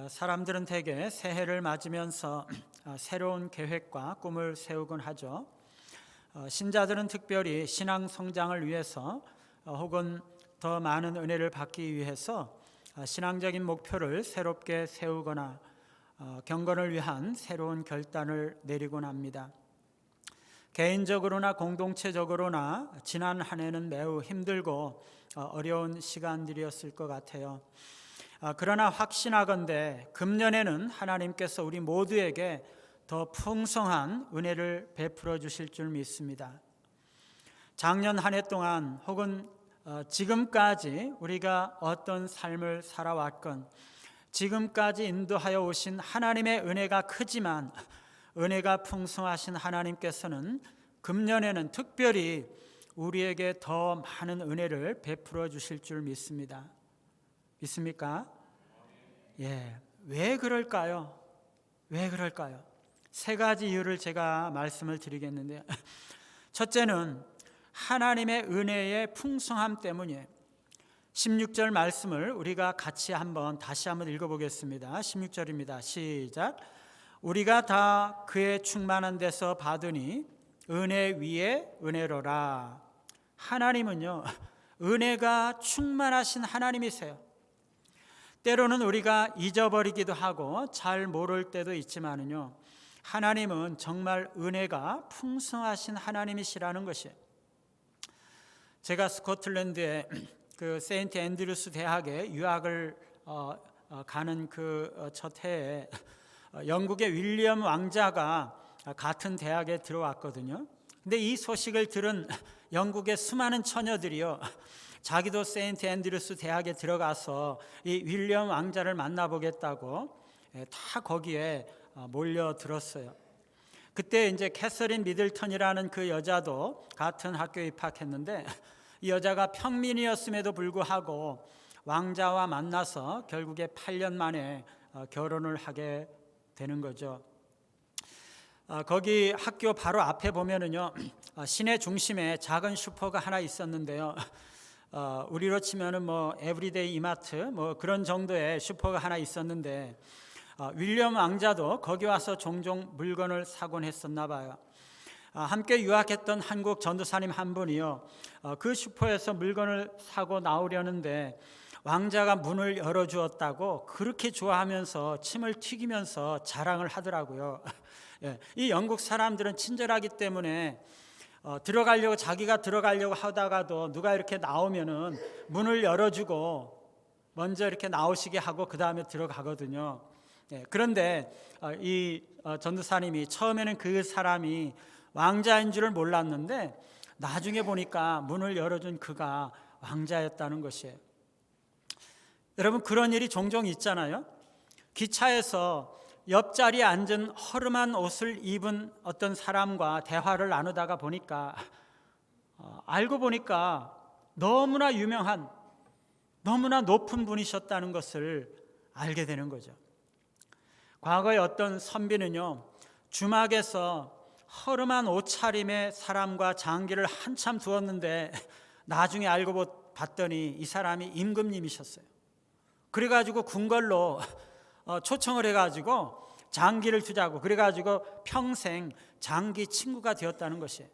사람들은 대개 새해를 맞으면서 새로운 계획과 꿈을 세우곤 하죠. 신자들은 특별히 신앙 성장을 위해서 혹은 더 많은 은혜를 받기 위해서 신앙적인 목표를 새롭게 세우거나 경건을 위한 새로운 결단을 내리곤 합니다. 개인적으로나 공동체적으로나 지난 한 해는 매우 힘들고 어려운 시간들이었을 것 같아요. 그러나 확신하건대 금년에는 하나님께서 우리 모두에게 더 풍성한 은혜를 베풀어 주실 줄 믿습니다. 작년 한 해 동안 혹은 지금까지 우리가 어떤 삶을 살아왔건 지금까지 인도하여 오신 하나님의 은혜가 크지만 은혜가 풍성하신 하나님께서는 금년에는 특별히 우리에게 더 많은 은혜를 베풀어 주실 줄 믿습니다. 믿습니까? 왜 그럴까요? 왜 그럴까요? 세 가지 이유를 제가 말씀을 드리겠는데요. 첫째는 하나님의 은혜의 풍성함 때문이에요. 16절 말씀을 우리가 같이 다시 한번 읽어보겠습니다. 16절입니다. 시작. 우리가 다 그의 충만한 데서 받으니 은혜 위에 은혜로라. 하나님은요, 은혜가 충만하신 하나님이세요. 때로는 우리가 잊어버리기도 하고 잘 모를 때도 있지만요, 하나님은 정말 은혜가 풍성하신 하나님이시라는 것이에요. 제가 스코틀랜드의 그 세인트 앤드루스 대학에 유학을 가는 그 첫 해에 영국의 윌리엄 왕자가 같은 대학에 들어왔거든요. 근데 이 소식을 들은 영국의 수많은 처녀들이요, 자기도 세인트 앤드루스 대학에 들어가서 이 윌리엄 왕자를 만나보겠다고 다 거기에 몰려들었어요. 그때 이제 캐서린 미들턴이라는 그 여자도 같은 학교에 입학했는데, 이 여자가 평민이었음에도 불구하고 왕자와 만나서 결국에 8년 만에 결혼을 하게 되는 거죠. 거기 학교 바로 앞에 보면은요, 시내 중심에 작은 슈퍼가 하나 있었는데요. 우리로 치면은 에브리데이 이마트 그런 정도의 슈퍼가 하나 있었는데, 윌리엄 왕자도 거기 와서 종종 물건을 사곤 했었나 봐요. 함께 유학했던 한국 전도사님 한 분이요, 그 슈퍼에서 물건을 사고 나오려는데 왕자가 문을 열어주었다고 그렇게 좋아하면서 침을 튀기면서 자랑을 하더라고요. 이 영국 사람들은 친절하기 때문에 자기가 들어가려고 하다가도 누가 이렇게 나오면은 문을 열어주고 먼저 이렇게 나오시게 하고 그 다음에 들어가거든요. 그런데 이 전도사님이 처음에는 그 사람이 왕자인 줄을 몰랐는데 나중에 보니까 문을 열어준 그가 왕자였다는 것이에요. 여러분, 그런 일이 종종 있잖아요. 기차에서 옆자리에 앉은 허름한 옷을 입은 어떤 사람과 대화를 나누다가 보니까 알고 보니까 너무나 유명한, 너무나 높은 분이셨다는 것을 알게 되는 거죠. 과거에 어떤 선비는요, 주막에서 허름한 옷차림의 사람과 장기를 한참 두었는데 나중에 알고 봤더니 이 사람이 임금님이셨어요. 그래가지고 궁궐로 초청을 해가지고 장기를 두자고, 그래가지고 평생 장기 친구가 되었다는 것이에요.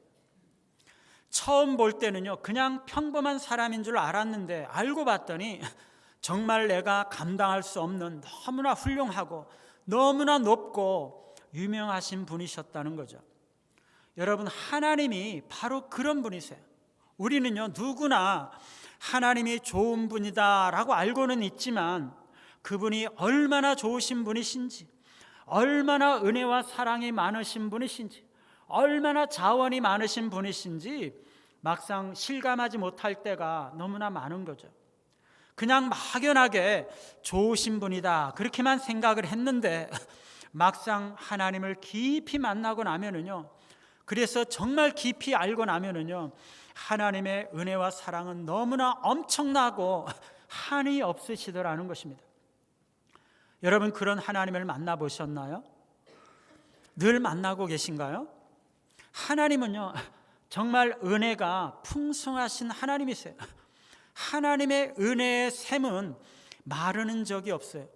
처음 볼 때는요, 그냥 평범한 사람인 줄 알았는데 알고 봤더니 정말 내가 감당할 수 없는 너무나 훌륭하고 너무나 높고 유명하신 분이셨다는 거죠. 여러분, 하나님이 바로 그런 분이세요. 우리는요, 누구나 하나님이 좋은 분이다라고 알고는 있지만 그분이 얼마나 좋으신 분이신지, 얼마나 은혜와 사랑이 많으신 분이신지, 얼마나 자원이 많으신 분이신지 막상 실감하지 못할 때가 너무나 많은 거죠. 그냥 막연하게 좋으신 분이다 그렇게만 생각을 했는데 막상 하나님을 깊이 만나고 나면은요, 그래서 정말 깊이 알고 나면은요, 하나님의 은혜와 사랑은 너무나 엄청나고 한이 없으시더라는 것입니다. 여러분, 그런 하나님을 만나보셨나요? 늘 만나고 계신가요? 하나님은요, 정말 은혜가 풍성하신 하나님이세요. 하나님의 은혜의 샘은 마르는 적이 없어요.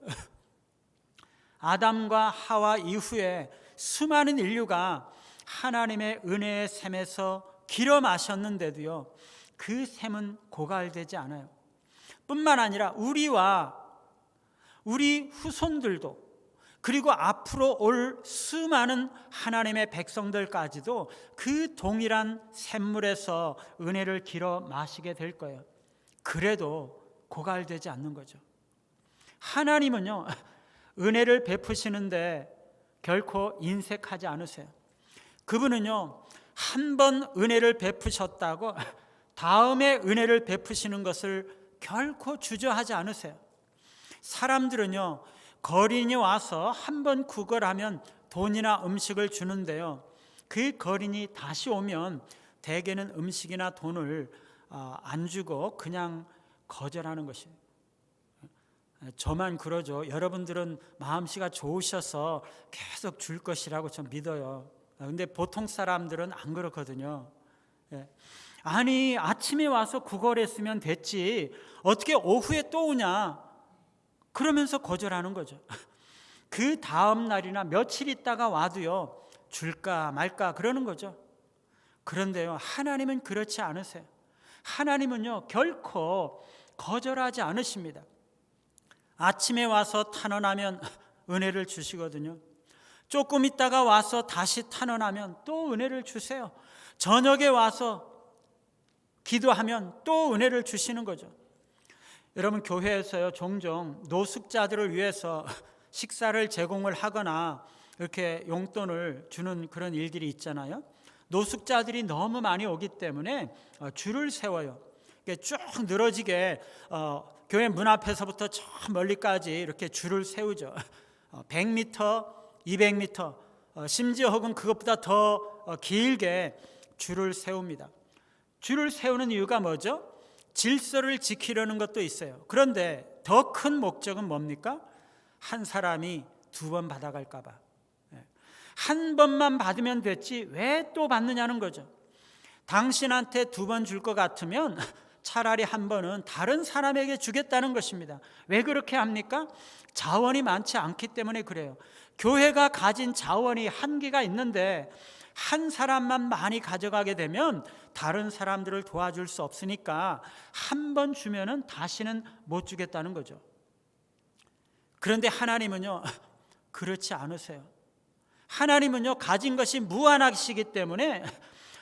아담과 하와 이후에 수많은 인류가 하나님의 은혜의 샘에서 길어 마셨는데도요, 그 샘은 고갈되지 않아요. 뿐만 아니라 우리와 우리 후손들도, 그리고 앞으로 올 수많은 하나님의 백성들까지도 그 동일한 샘물에서 은혜를 길어 마시게 될 거예요. 그래도 고갈되지 않는 거죠. 하나님은요, 은혜를 베푸시는데 결코 인색하지 않으세요. 그분은요, 한 번 은혜를 베푸셨다고 다음에 은혜를 베푸시는 것을 결코 주저하지 않으세요. 사람들은요, 거린이 와서 한 번 구걸하면 돈이나 음식을 주는데요, 그 거린이 다시 오면 대개는 음식이나 돈을 안 주고 그냥 거절하는 것이에요. 저만 그러죠. 여러분들은 마음씨가 좋으셔서 계속 줄 것이라고 좀 믿어요. 근데 보통 사람들은 안 그렇거든요. 아니, 아침에 와서 구걸했으면 됐지 어떻게 오후에 또 오냐, 그러면서 거절하는 거죠. 그 다음 날이나 며칠 있다가 와도요, 줄까 말까 그러는 거죠. 그런데요, 하나님은 그렇지 않으세요. 하나님은요, 결코 거절하지 않으십니다. 아침에 와서 탄원하면 은혜를 주시거든요. 조금 있다가 와서 다시 탄원하면 또 은혜를 주세요. 저녁에 와서 기도하면 또 은혜를 주시는 거죠. 여러분, 교회에서요, 종종 노숙자들을 위해서 식사를 제공을 하거나 이렇게 용돈을 주는 그런 일들이 있잖아요. 노숙자들이 너무 많이 오기 때문에 줄을 세워요. 쭉 늘어지게 교회 문 앞에서부터 저 멀리까지 이렇게 줄을 세우죠. 100m, 200m, 심지어 혹은 그것보다 더 길게 줄을 세웁니다. 줄을 세우는 이유가 뭐죠? 질서를 지키려는 것도 있어요. 그런데 더 큰 목적은 뭡니까? 한 사람이 2번 받아갈까 봐. 한 번만 받으면 됐지 왜 또 받느냐는 거죠. 당신한테 2번 줄 것 같으면 차라리 한 번은 다른 사람에게 주겠다는 것입니다. 왜 그렇게 합니까? 자원이 많지 않기 때문에 그래요. 교회가 가진 자원이 한계가 있는데 한 사람만 많이 가져가게 되면 다른 사람들을 도와줄 수 없으니까 한 번 주면은 다시는 못 주겠다는 거죠. 그런데 하나님은요, 그렇지 않으세요. 하나님은요, 가진 것이 무한하시기 때문에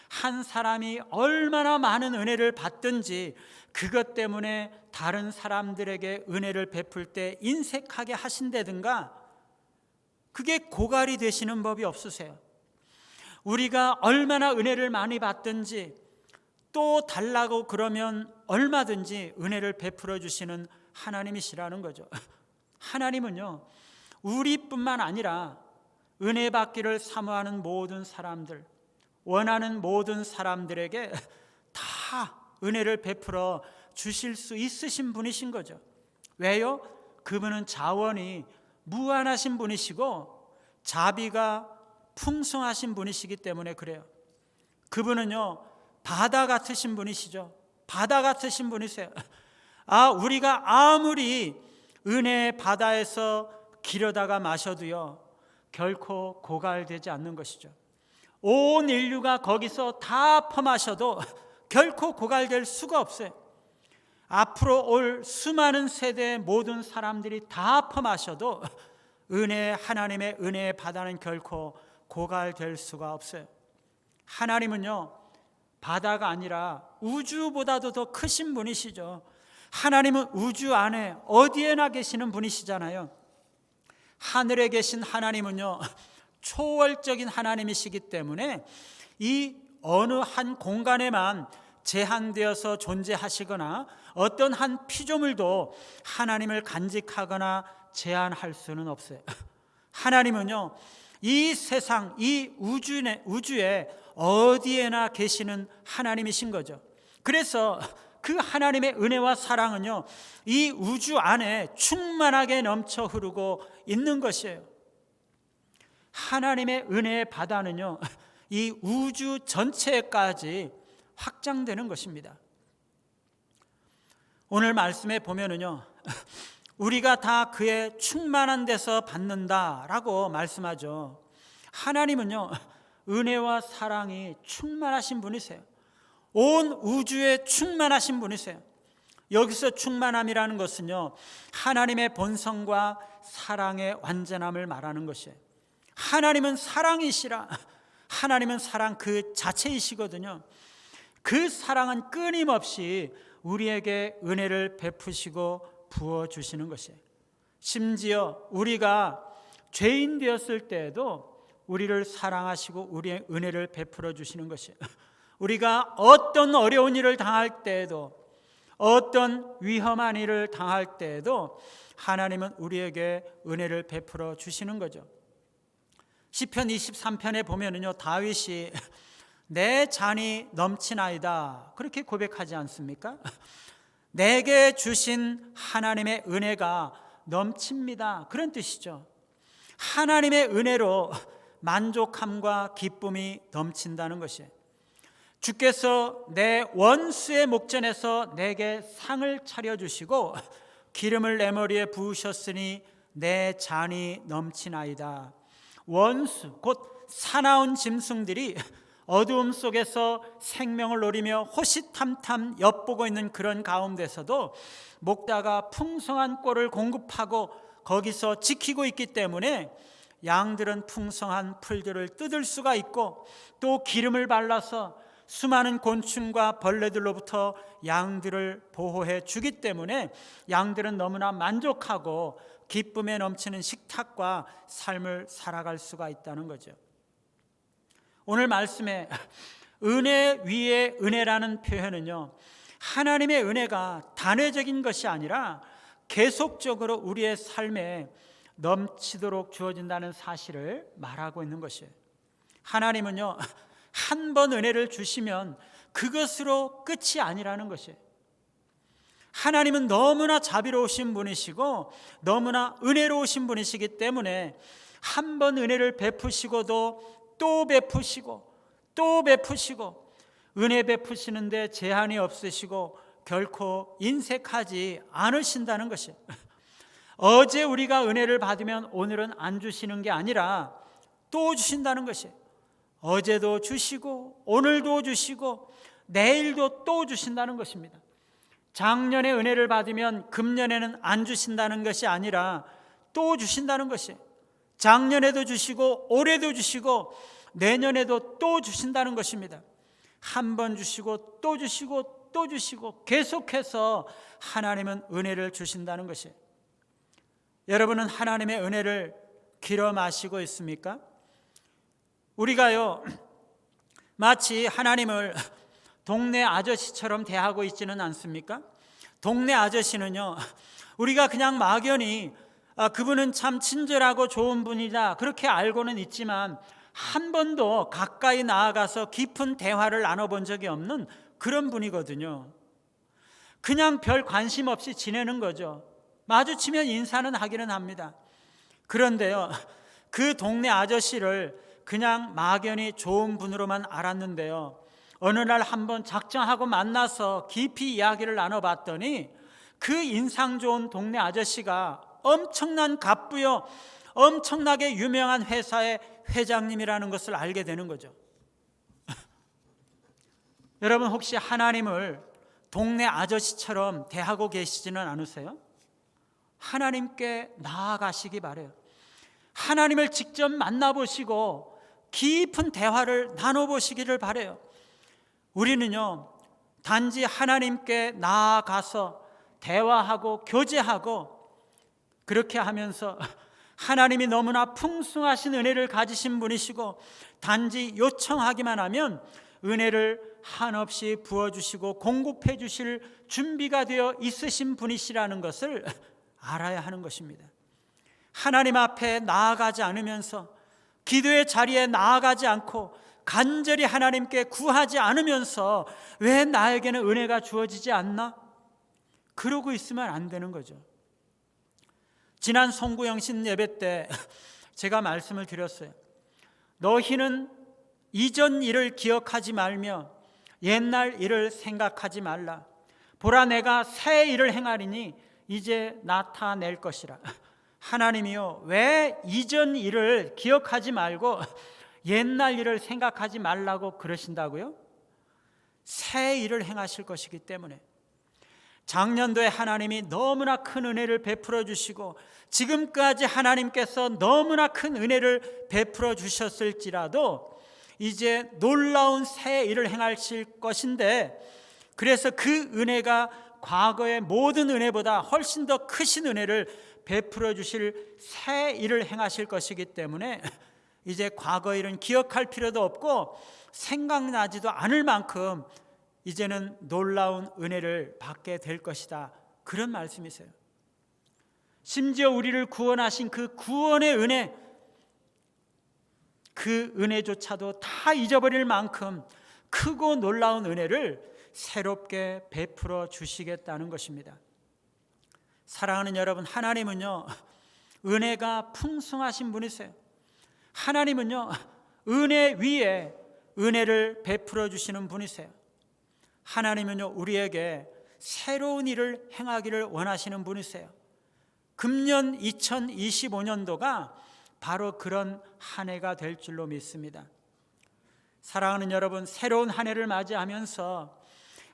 한 사람이 얼마나 많은 은혜를 받든지 그것 때문에 다른 사람들에게 은혜를 베풀 때 인색하게 하신다든가, 그게 고갈이 되시는 법이 없으세요. 우리가 얼마나 은혜를 많이 받든지 또 달라고 그러면 얼마든지 은혜를 베풀어 주시는 하나님이시라는 거죠. 하나님은요, 우리뿐만 아니라 은혜 받기를 사모하는 모든 사람들, 원하는 모든 사람들에게 다 은혜를 베풀어 주실 수 있으신 분이신 거죠. 왜요? 그분은 자원이 무한하신 분이시고 자비가 풍성하신 분이시기 때문에 그래요. 그분은요, 바다 같으신 분이시죠. 바다 같으신 분이세요. 우리가 아무리 은혜의 바다에서 기려다가 마셔도요, 결코 고갈되지 않는 것이죠. 온 인류가 거기서 다 퍼마셔도 결코 고갈될 수가 없어요. 앞으로 올 수많은 세대의 모든 사람들이 다 퍼마셔도 하나님의 은혜의 바다는 결코 고갈될 수가 없어요. 하나님은요, 바다가 아니라 우주보다도 더 크신 분이시죠. 하나님은 우주 안에 어디에나 계시는 분이시잖아요. 하늘에 계신 하나님은요, 초월적인 하나님이시기 때문에 이 어느 한 공간에만 제한되어서 존재하시거나 어떤 한 피조물도 하나님을 간직하거나 제한할 수는 없어요. 하나님은요, 이 세상, 이 우주에 어디에나 계시는 하나님이신 거죠. 그래서 그 하나님의 은혜와 사랑은요, 이 우주 안에 충만하게 넘쳐 흐르고 있는 것이에요. 하나님의 은혜의 바다는요, 이 우주 전체까지 확장되는 것입니다. 오늘 말씀에 보면은요, 우리가 다 그의 충만한 데서 받는다라고 말씀하죠. 하나님은요, 은혜와 사랑이 충만하신 분이세요. 온 우주에 충만하신 분이세요. 여기서 충만함이라는 것은요, 하나님의 본성과 사랑의 완전함을 말하는 것이에요. 하나님은 사랑이시라. 하나님은 사랑 그 자체이시거든요. 그 사랑은 끊임없이 우리에게 은혜를 베푸시고 부어주시는 것이에요. 심지어 우리가 죄인 되었을 때에도 우리를 사랑하시고 우리의 은혜를 베풀어 주시는 것이에요. 우리가 어떤 어려운 일을 당할 때에도, 어떤 위험한 일을 당할 때에도 하나님은 우리에게 은혜를 베풀어 주시는 거죠. 시편 23편에 보면은요, 다윗이 내 잔이 넘치나이다 그렇게 고백하지 않습니까? 내게 주신 하나님의 은혜가 넘칩니다, 그런 뜻이죠. 하나님의 은혜로 만족함과 기쁨이 넘친다는 것이에요. 주께서 내 원수의 목전에서 내게 상을 차려주시고 기름을 내 머리에 부으셨으니 내 잔이 넘치나이다. 원수, 곧 사나운 짐승들이 어두움 속에서 생명을 노리며 호시탐탐 엿보고 있는 그런 가운데서도 목자가 풍성한 꼴을 공급하고 거기서 지키고 있기 때문에 양들은 풍성한 풀들을 뜯을 수가 있고, 또 기름을 발라서 수많은 곤충과 벌레들로부터 양들을 보호해 주기 때문에 양들은 너무나 만족하고 기쁨에 넘치는 식탁과 삶을 살아갈 수가 있다는 거죠. 오늘 말씀에 은혜 위에 은혜라는 표현은요, 하나님의 은혜가 단회적인 것이 아니라 계속적으로 우리의 삶에 넘치도록 주어진다는 사실을 말하고 있는 것이에요. 하나님은요, 한 번 은혜를 주시면 그것으로 끝이 아니라는 것이에요. 하나님은 너무나 자비로우신 분이시고 너무나 은혜로우신 분이시기 때문에 한 번 은혜를 베푸시고도 또 베푸시고 또 베푸시고, 은혜 베푸시는데 제한이 없으시고 결코 인색하지 않으신다는 것이에요. 어제 우리가 은혜를 받으면 오늘은 안 주시는 게 아니라 또 주신다는 것이에요. 어제도 주시고 오늘도 주시고 내일도 또 주신다는 것입니다. 작년에 은혜를 받으면 금년에는 안 주신다는 것이 아니라 또 주신다는 것이에요. 작년에도 주시고 올해도 주시고 내년에도 또 주신다는 것입니다. 한 번 주시고 또 주시고 또 주시고 계속해서 하나님은 은혜를 주신다는 것이에요. 여러분은 하나님의 은혜를 길어 마시고 있습니까? 우리가요, 마치 하나님을 동네 아저씨처럼 대하고 있지는 않습니까? 동네 아저씨는요, 우리가 그냥 막연히 그분은 참 친절하고 좋은 분이다 그렇게 알고는 있지만 한 번도 가까이 나아가서 깊은 대화를 나눠본 적이 없는 그런 분이거든요. 그냥 별 관심 없이 지내는 거죠. 마주치면 인사는 하기는 합니다. 그런데요, 그 동네 아저씨를 그냥 막연히 좋은 분으로만 알았는데요, 어느 날 한번 작정하고 만나서 깊이 이야기를 나눠봤더니 그 인상 좋은 동네 아저씨가 엄청난 갑부요, 엄청나게 유명한 회사의 회장님이라는 것을 알게 되는 거죠. 여러분, 혹시 하나님을 동네 아저씨처럼 대하고 계시지는 않으세요? 하나님께 나아가시기 바라요. 하나님을 직접 만나보시고 깊은 대화를 나눠보시기를 바라요. 우리는요, 단지 하나님께 나아가서 대화하고 교제하고 그렇게 하면서 하나님이 너무나 풍성하신 은혜를 가지신 분이시고 단지 요청하기만 하면 은혜를 한없이 부어주시고 공급해 주실 준비가 되어 있으신 분이시라는 것을 알아야 하는 것입니다. 하나님 앞에 나아가지 않으면서, 기도의 자리에 나아가지 않고 간절히 하나님께 구하지 않으면서 왜 나에게는 은혜가 주어지지 않나? 그러고 있으면 안 되는 거죠. 지난 송구영신 예배 때 제가 말씀을 드렸어요. 너희는 이전 일을 기억하지 말며 옛날 일을 생각하지 말라. 보라, 내가 새 일을 행하리니 이제 나타낼 것이라. 하나님이요, 왜 이전 일을 기억하지 말고 옛날 일을 생각하지 말라고 그러신다고요? 새 일을 행하실 것이기 때문에. 작년도에 하나님이 너무나 큰 은혜를 베풀어 주시고 지금까지 하나님께서 너무나 큰 은혜를 베풀어 주셨을지라도 이제 놀라운 새 일을 행하실 것인데, 그래서 그 은혜가 과거의 모든 은혜보다 훨씬 더 크신 은혜를 베풀어 주실 새 일을 행하실 것이기 때문에 이제 과거 일은 기억할 필요도 없고 생각나지도 않을 만큼 이제는 놀라운 은혜를 받게 될 것이다, 그런 말씀이세요. 심지어 우리를 구원하신 그 구원의 은혜, 그 은혜조차도 다 잊어버릴 만큼 크고 놀라운 은혜를 새롭게 베풀어 주시겠다는 것입니다. 사랑하는 여러분, 하나님은요, 은혜가 풍성하신 분이세요. 하나님은요, 은혜 위에 은혜를 베풀어 주시는 분이세요. 하나님은요, 우리에게 새로운 일을 행하기를 원하시는 분이세요. 금년 2025년도가 바로 그런 한 해가 될 줄로 믿습니다. 사랑하는 여러분, 새로운 한 해를 맞이하면서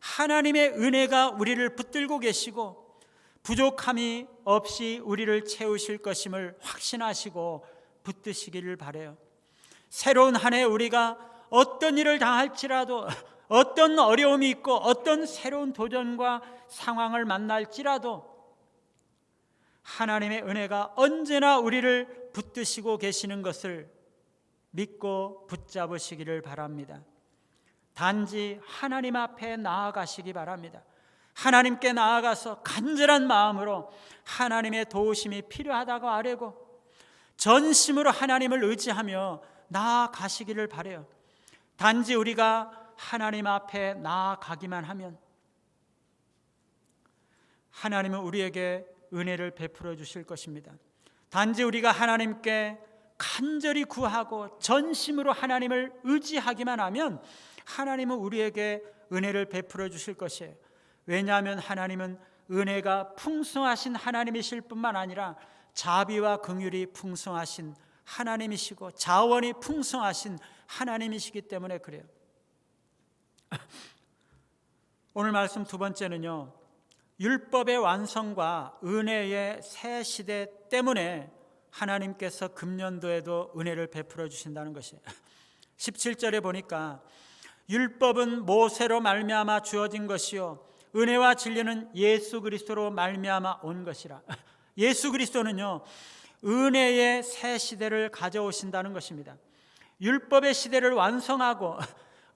하나님의 은혜가 우리를 붙들고 계시고 부족함이 없이 우리를 채우실 것임을 확신하시고 붙드시기를 바라요. 새로운 한 해 우리가 어떤 일을 당할지라도, 어떤 어려움이 있고 어떤 새로운 도전과 상황을 만날지라도 하나님의 은혜가 언제나 우리를 붙드시고 계시는 것을 믿고 붙잡으시기를 바랍니다. 단지 하나님 앞에 나아가시기 바랍니다. 하나님께 나아가서 간절한 마음으로 하나님의 도우심이 필요하다고 아뢰고 전심으로 하나님을 의지하며 나아가시기를 바라요. 단지 우리가 하나님 앞에 나아가기만 하면 하나님은 우리에게 은혜를 베풀어 주실 것입니다. 단지 우리가 하나님께 간절히 구하고 전심으로 하나님을 의지하기만 하면 하나님은 우리에게 은혜를 베풀어 주실 것이에요. 왜냐하면 하나님은 은혜가 풍성하신 하나님이실 뿐만 아니라 자비와 긍휼이 풍성하신 하나님이시고 자원이 풍성하신 하나님이시기 때문에 그래요. 오늘 말씀 두 번째는요, 율법의 완성과 은혜의 새 시대 때문에 하나님께서 금년도에도 은혜를 베풀어 주신다는 것이에요. 17절에 보니까 율법은 모세로 말미암아 주어진 것이요 은혜와 진리는 예수 그리스도로 말미암아 온 것이라. 예수 그리스도는요, 은혜의 새 시대를 가져오신다는 것입니다. 율법의 시대를 완성하고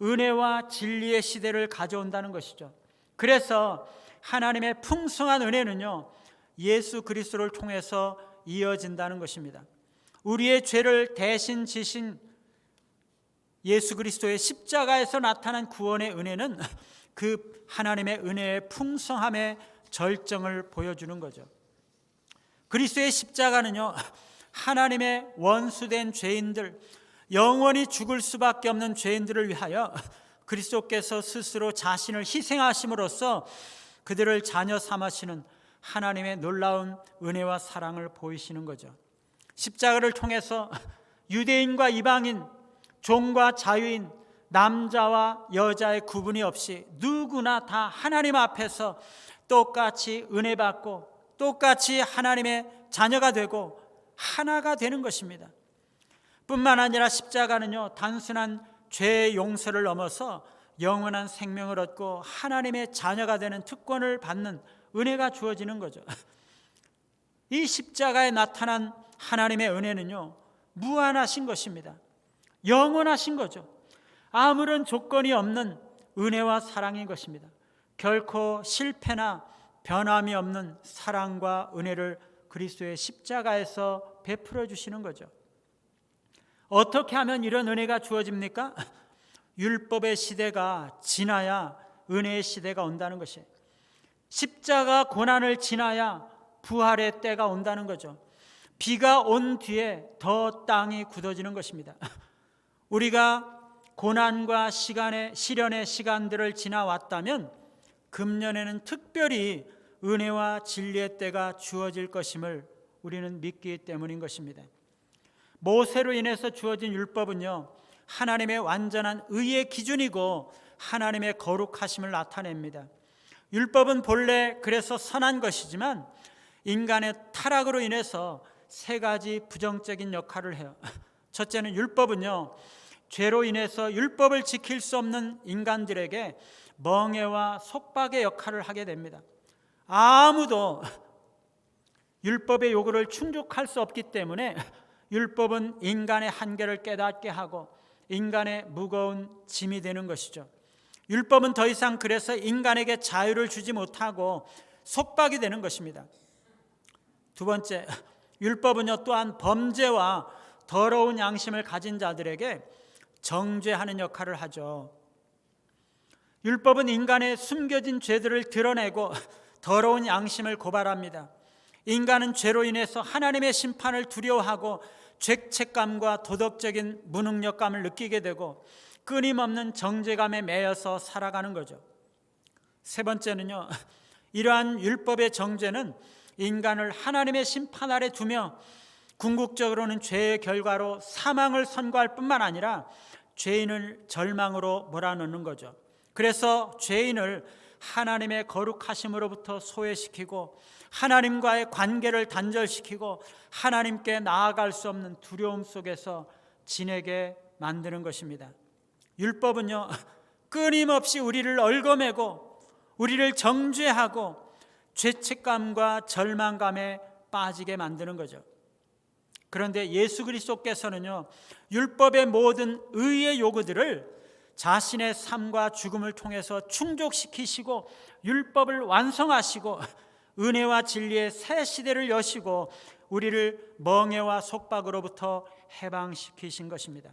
은혜와 진리의 시대를 가져온다는 것이죠. 그래서 하나님의 풍성한 은혜는요, 예수 그리스도를 통해서 이어진다는 것입니다. 우리의 죄를 대신 지신 예수 그리스도의 십자가에서 나타난 구원의 은혜는 그 하나님의 은혜의 풍성함의 절정을 보여주는 거죠. 그리스도의 십자가는요, 하나님의 원수된 죄인들, 영원히 죽을 수밖에 없는 죄인들을 위하여 그리스도께서 스스로 자신을 희생하심으로써 그들을 자녀 삼으시는 하나님의 놀라운 은혜와 사랑을 보이시는 거죠. 십자가를 통해서 유대인과 이방인, 종과 자유인, 남자와 여자의 구분이 없이 누구나 다 하나님 앞에서 똑같이 은혜 받고 똑같이 하나님의 자녀가 되고 하나가 되는 것입니다. 뿐만 아니라 십자가는요, 단순한 죄의 용서를 넘어서 영원한 생명을 얻고 하나님의 자녀가 되는 특권을 받는 은혜가 주어지는 거죠. 이 십자가에 나타난 하나님의 은혜는요, 무한하신 것입니다. 영원하신 거죠. 아무런 조건이 없는 은혜와 사랑인 것입니다. 결코 실패나 변함이 없는 사랑과 은혜를 그리스도의 십자가에서 베풀어 주시는 거죠. 어떻게 하면 이런 은혜가 주어집니까? 율법의 시대가 지나야 은혜의 시대가 온다는 것이에요. 십자가 고난을 지나야 부활의 때가 온다는 거죠. 비가 온 뒤에 더 땅이 굳어지는 것입니다. 우리가 고난과 시련의 시간들을 지나왔다면 금년에는 특별히 은혜와 진리의 때가 주어질 것임을 우리는 믿기 때문인 것입니다. 모세로 인해서 주어진 율법은요, 하나님의 완전한 의의 기준이고 하나님의 거룩하심을 나타냅니다. 율법은 본래 그래서 선한 것이지만 인간의 타락으로 인해서 세 가지 부정적인 역할을 해요. 첫째는 율법은요, 죄로 인해서 율법을 지킬 수 없는 인간들에게 멍해와 속박의 역할을 하게 됩니다. 아무도 율법의 요구를 충족할 수 없기 때문에 율법은 인간의 한계를 깨닫게 하고 인간의 무거운 짐이 되는 것이죠. 율법은 더 이상 그래서 인간에게 자유를 주지 못하고 속박이 되는 것입니다. 두 번째, 율법은요 또한 범죄와 더러운 양심을 가진 자들에게 정죄하는 역할을 하죠. 율법은 인간의 숨겨진 죄들을 드러내고 더러운 양심을 고발합니다. 인간은 죄로 인해서 하나님의 심판을 두려워하고 죄책감과 도덕적인 무능력감을 느끼게 되고 끊임없는 정죄감에 매여서 살아가는 거죠. 세 번째는요, 이러한 율법의 정죄는 인간을 하나님의 심판 아래 두며 궁극적으로는 죄의 결과로 사망을 선고할 뿐만 아니라 죄인을 절망으로 몰아넣는 거죠. 그래서 죄인을 하나님의 거룩하심으로부터 소외시키고 하나님과의 관계를 단절시키고 하나님께 나아갈 수 없는 두려움 속에서 지내게 만드는 것입니다. 율법은요, 끊임없이 우리를 얽어매고 우리를 정죄하고 죄책감과 절망감에 빠지게 만드는 거죠. 그런데 예수 그리스도께서는요, 율법의 모든 의의 요구들을 자신의 삶과 죽음을 통해서 충족시키시고 율법을 완성하시고 은혜와 진리의 새 시대를 여시고 우리를 멍해와 속박으로부터 해방시키신 것입니다.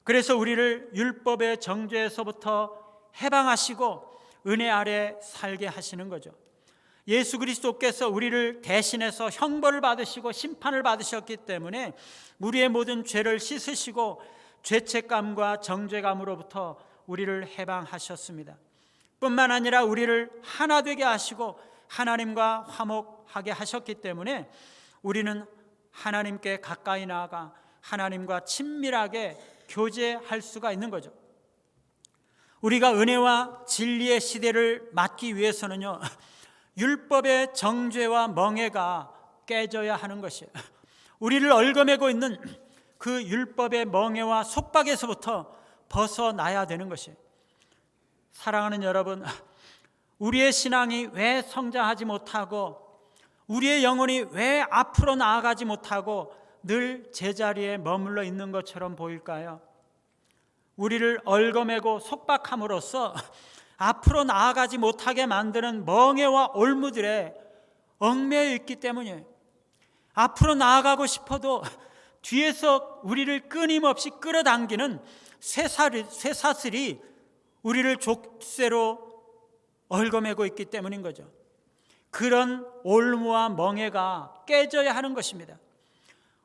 그래서 우리를 율법의 정죄에서부터 해방하시고 은혜 아래 살게 하시는 거죠. 예수 그리스도께서 우리를 대신해서 형벌을 받으시고 심판을 받으셨기 때문에 우리의 모든 죄를 씻으시고 죄책감과 정죄감으로부터 우리를 해방하셨습니다. 뿐만 아니라 우리를 하나 되게 하시고 하나님과 화목하게 하셨기 때문에 우리는 하나님께 가까이 나아가 하나님과 친밀하게 교제할 수가 있는 거죠. 우리가 은혜와 진리의 시대를 맞기 위해서는요, 율법의 정죄와 멍해가 깨져야 하는 것이에요. 우리를 얽어매고 있는 그 율법의 멍해와 속박에서부터 벗어나야 되는 것이에요. 사랑하는 여러분, 우리의 신앙이 왜 성장하지 못하고 우리의 영혼이 왜 앞으로 나아가지 못하고 늘 제자리에 머물러 있는 것처럼 보일까요? 우리를 얽어매고 속박함으로써 앞으로 나아가지 못하게 만드는 멍해와 올무들에 얽매여 있기 때문이에요. 앞으로 나아가고 싶어도 뒤에서 우리를 끊임없이 끌어당기는 쇠사슬이 우리를 족쇄로 얽어매고 있기 때문인 거죠. 그런 올무와 멍해가 깨져야 하는 것입니다.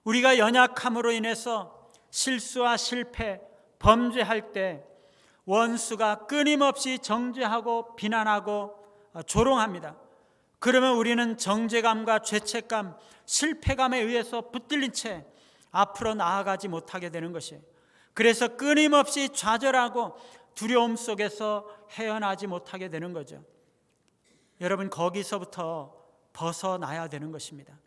우리가 연약함으로 인해서 실수와 실패, 범죄할 때 원수가 끊임없이 정죄하고 비난하고 조롱합니다. 그러면 우리는 정죄감과 죄책감, 실패감에 의해서 붙들린 채 앞으로 나아가지 못하게 되는 것이에요. 그래서 끊임없이 좌절하고 두려움 속에서 헤어나지 못하게 되는 거죠. 여러분, 거기서부터 벗어나야 되는 것입니다.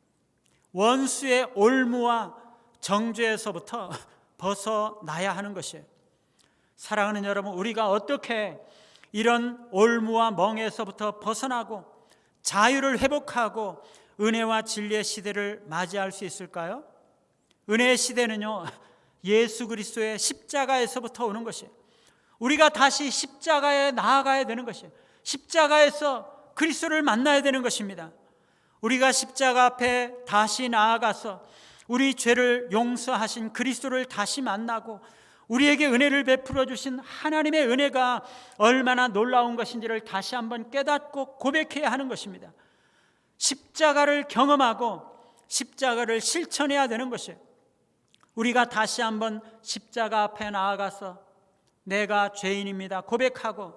원수의 올무와 정죄에서부터 벗어나야 하는 것이에요. 사랑하는 여러분, 우리가 어떻게 이런 올무와 멍에서부터 벗어나고 자유를 회복하고 은혜와 진리의 시대를 맞이할 수 있을까요? 은혜의 시대는요, 예수 그리스도의 십자가에서부터 오는 것이에요. 우리가 다시 십자가에 나아가야 되는 것이에요. 십자가에서 그리스도를 만나야 되는 것입니다. 우리가 십자가 앞에 다시 나아가서 우리 죄를 용서하신 그리스도를 다시 만나고 우리에게 은혜를 베풀어 주신 하나님의 은혜가 얼마나 놀라운 것인지를 다시 한번 깨닫고 고백해야 하는 것입니다. 십자가를 경험하고 십자가를 실천해야 되는 것이에요. 우리가 다시 한번 십자가 앞에 나아가서 내가 죄인입니다 고백하고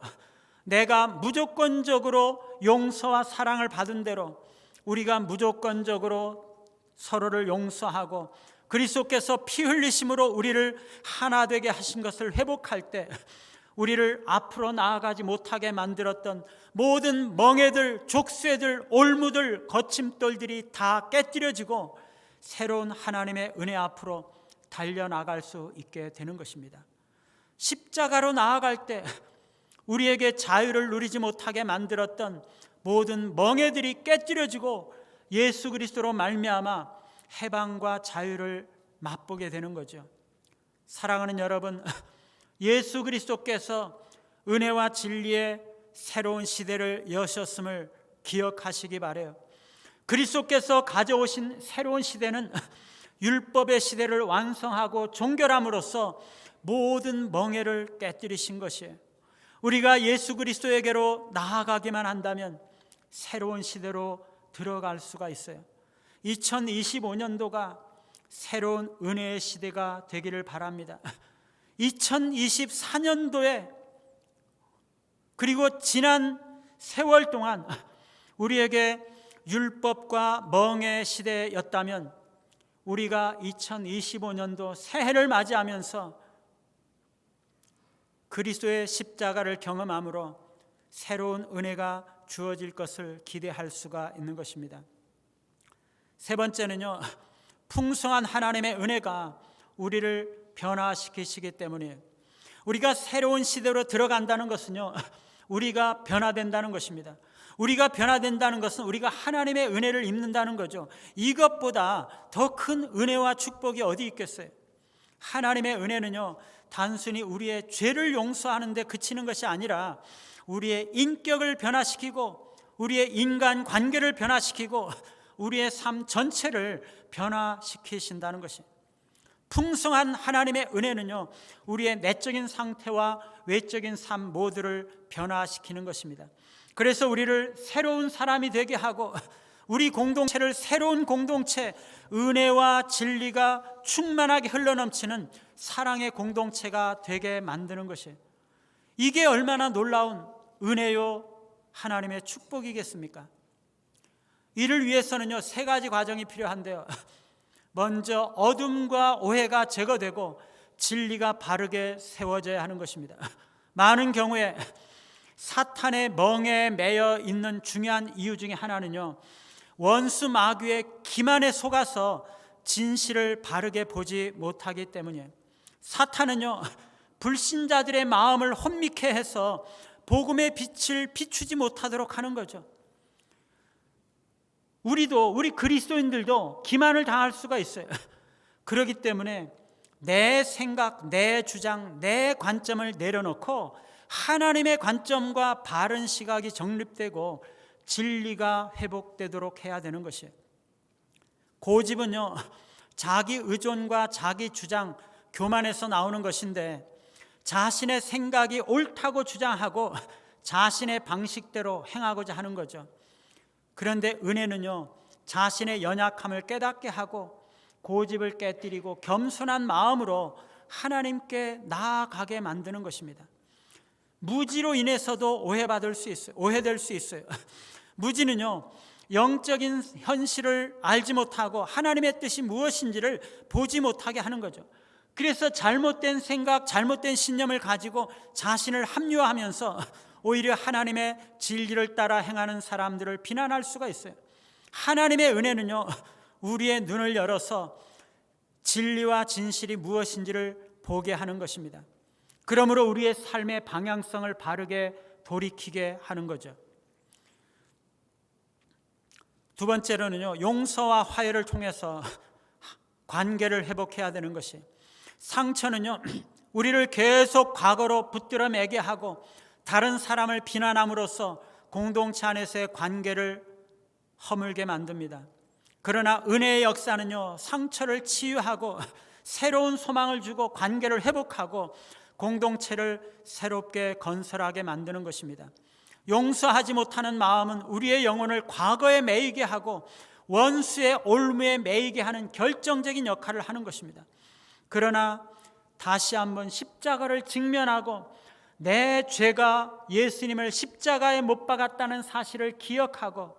내가 무조건적으로 용서와 사랑을 받은 대로 우리가 무조건적으로 서로를 용서하고 그리스도께서 피 흘리심으로 우리를 하나 되게 하신 것을 회복할 때 우리를 앞으로 나아가지 못하게 만들었던 모든 멍에들, 족쇄들, 올무들, 거침돌들이 다 깨뜨려지고 새로운 하나님의 은혜 앞으로 달려나갈 수 있게 되는 것입니다. 십자가로 나아갈 때 우리에게 자유를 누리지 못하게 만들었던 모든 멍에들이 깨뜨려지고 예수 그리스도로 말미암아 해방과 자유를 맛보게 되는 거죠. 사랑하는 여러분, 예수 그리스도께서 은혜와 진리의 새로운 시대를 여셨음을 기억하시기 바라요. 그리스도께서 가져오신 새로운 시대는 율법의 시대를 완성하고 종결함으로써 모든 멍에를 깨뜨리신 것이에요. 우리가 예수 그리스도에게로 나아가기만 한다면 새로운 시대로 들어갈 수가 있어요. 2025년도가 새로운 은혜의 시대가 되기를 바랍니다. 2024년도에 그리고 지난 세월 동안 우리에게 율법과 멍의 시대였다면 우리가 2025년도 새해를 맞이하면서 그리스도의 십자가를 경험함으로 새로운 은혜가 주어질 것을 기대할 수가 있는 것입니다. 세 번째는요, 풍성한 하나님의 은혜가 우리를 변화시키시기 때문에 우리가 새로운 시대로 들어간다는 것은요, 우리가 변화된다는 것입니다. 우리가 변화된다는 것은 우리가 하나님의 은혜를 입는다는 거죠. 이것보다 더 큰 은혜와 축복이 어디 있겠어요? 하나님의 은혜는요, 단순히 우리의 죄를 용서하는 데 그치는 것이 아니라 우리의 인격을 변화시키고 우리의 인간 관계를 변화시키고 우리의 삶 전체를 변화시키신다는 것이, 풍성한 하나님의 은혜는요, 우리의 내적인 상태와 외적인 삶 모두를 변화시키는 것입니다. 그래서 우리를 새로운 사람이 되게 하고 우리 공동체를 새로운 공동체, 은혜와 진리가 충만하게 흘러넘치는 사랑의 공동체가 되게 만드는 것이에요. 이게 얼마나 놀라운 은혜요 하나님의 축복이겠습니까? 이를 위해서는요, 세 가지 과정이 필요한데요. 먼저 어둠과 오해가 제거되고 진리가 바르게 세워져야 하는 것입니다. 많은 경우에 사탄의 멍에 매여 있는 중요한 이유 중에 하나는요, 원수 마귀의 기만에 속아서 진실을 바르게 보지 못하기 때문이에요. 사탄은요, 불신자들의 마음을 혼미케 해서 복음의 빛을 비추지 못하도록 하는 거죠. 우리 그리스도인들도 기만을 당할 수가 있어요. 그렇기 때문에 내 생각, 내 주장, 내 관점을 내려놓고 하나님의 관점과 바른 시각이 정립되고 진리가 회복되도록 해야 되는 것이에요. 고집은요, 자기 의존과 자기 주장, 교만에서 나오는 것인데 자신의 생각이 옳다고 주장하고 자신의 방식대로 행하고자 하는 거죠. 그런데 은혜는요, 자신의 연약함을 깨닫게 하고 고집을 깨뜨리고 겸손한 마음으로 하나님께 나아가게 만드는 것입니다. 무지로 인해서도 오해받을 수 있어요. 오해될 수 있어요. 무지는요, 영적인 현실을 알지 못하고 하나님의 뜻이 무엇인지를 보지 못하게 하는 거죠. 그래서 잘못된 생각, 잘못된 신념을 가지고 자신을 합리화하면서 오히려 하나님의 진리를 따라 행하는 사람들을 비난할 수가 있어요. 하나님의 은혜는요, 우리의 눈을 열어서 진리와 진실이 무엇인지를 보게 하는 것입니다. 그러므로 우리의 삶의 방향성을 바르게 돌이키게 하는 거죠. 두 번째로는요, 용서와 화해를 통해서 관계를 회복해야 되는 것이, 상처는요, 우리를 계속 과거로 붙들어 매게 하고 다른 사람을 비난함으로써 공동체 안에서의 관계를 허물게 만듭니다. 그러나 은혜의 역사는요, 상처를 치유하고 새로운 소망을 주고 관계를 회복하고 공동체를 새롭게 건설하게 만드는 것입니다. 용서하지 못하는 마음은 우리의 영혼을 과거에 매이게 하고 원수의 올무에 매이게 하는 결정적인 역할을 하는 것입니다. 그러나 다시 한번 십자가를 직면하고 내 죄가 예수님을 십자가에 못 박았다는 사실을 기억하고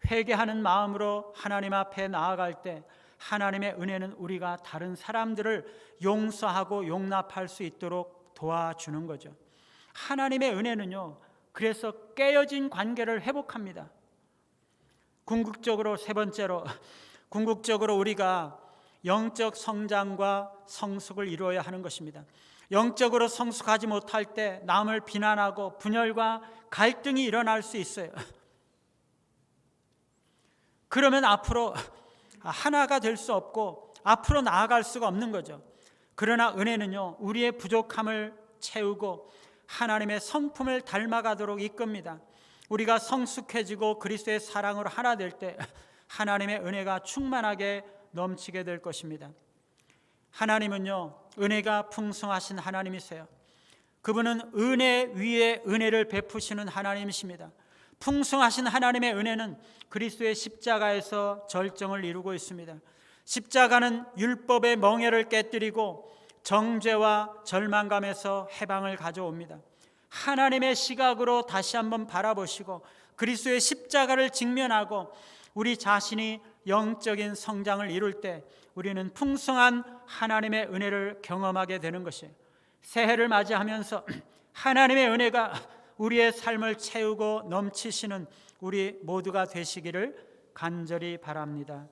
회개하는 마음으로 하나님 앞에 나아갈 때 하나님의 은혜는 우리가 다른 사람들을 용서하고 용납할 수 있도록 도와주는 거죠. 하나님의 은혜는요, 그래서 깨어진 관계를 회복합니다. 궁극적으로, 세 번째로, 궁극적으로 우리가 영적 성장과 성숙을 이루어야 하는 것입니다. 영적으로 성숙하지 못할 때 남을 비난하고 분열과 갈등이 일어날 수 있어요. 그러면 앞으로 하나가 될 수 없고 앞으로 나아갈 수가 없는 거죠. 그러나 은혜는요, 우리의 부족함을 채우고 하나님의 성품을 닮아가도록 이끕니다. 우리가 성숙해지고 그리스도의 사랑으로 하나 될 때 하나님의 은혜가 충만하게 넘치게 될 것입니다. 하나님은요, 은혜가 풍성하신 하나님이세요. 그분은 은혜 위에 은혜를 베푸시는 하나님이십니다. 풍성하신 하나님의 은혜는 그리스도의 십자가에서 절정을 이루고 있습니다. 십자가는 율법의 멍에를 깨뜨리고 정죄와 절망감에서 해방을 가져옵니다. 하나님의 시각으로 다시 한번 바라보시고 그리스도의 십자가를 직면하고 우리 자신이 영적인 성장을 이룰 때 우리는 풍성한 하나님의 은혜를 경험하게 되는 것이에요. 새해를 맞이하면서 하나님의 은혜가 우리의 삶을 채우고 넘치시는 우리 모두가 되시기를 간절히 바랍니다.